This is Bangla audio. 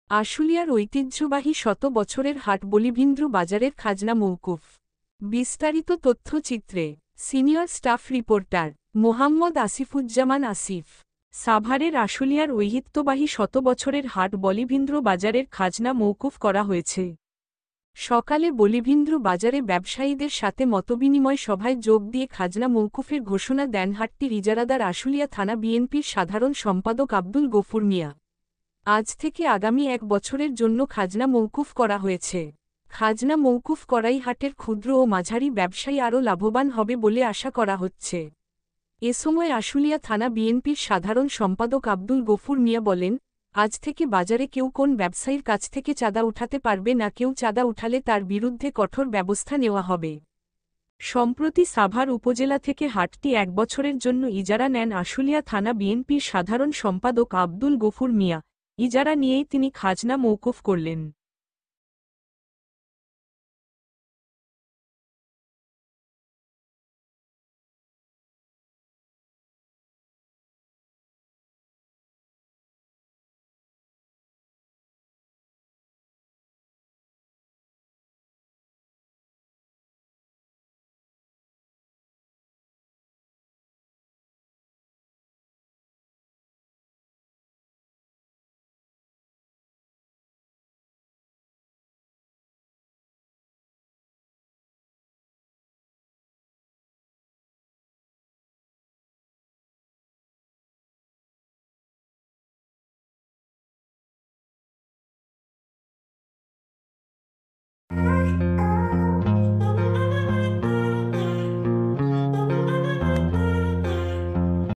আশুলিয়ার ঐতিহ্যবাহী শত বছরের হাট বলিভিন্দ্র বাজারের খাজনা মওকুফ। বিস্তারিত তথ্যচিত্রে senior staff reporter Mohammad Asifuzzaman Asif. সাভারের আশুলিয়ার ঐতিহ্যবাহী শত বছরের হাট বলিভিন্দ্র বাজারের খাজনা মওকুফ করা হয়েছে। সকালে বলিভিন্দ্র বাজারে ব্যবসায়ীদের সাথে মতবিনিময় সভায় যোগ দিয়ে খাজনা মওকুফের ঘোষণা দেন হাটটির ইজারাদার আশুলিয়া থানা বিএনপির সাধারণ সম্পাদক আব্দুল গফুর মিয়া। আজ থেকে আগামী 1 বছরের জন্য খাজনা মওকুফ করা হয়েছে। খাজনা মওকুফ করাই হাটের ক্ষুদ্র ও মাঝারি ব্যবসায়ী আরও লাভবান হবে বলে আশা করা হচ্ছে। এ সময় আশুলিয়া থানা বিএনপির সাধারণ সম্পাদক আব্দুল গফুর মিয়া বলেন, আজ থেকে বাজারে কেউ কোন ব্যবসায়ীর কাছ থেকে চাঁদা উঠাতে পারবে না, কেউ চাঁদা উঠালে তার বিরুদ্ধে কঠোর ব্যবস্থা নেওয়া হবে। সম্প্রতি সাভার উপজেলা থেকে হাটটি 1 বছরের জন্য ইজারা নেন আশুলিয়া থানা বিএনপির সাধারণ সম্পাদক আব্দুল গফুর মিয়া। ইজারা নিয়েই তিনি খাজনা মওকুফ করলেন।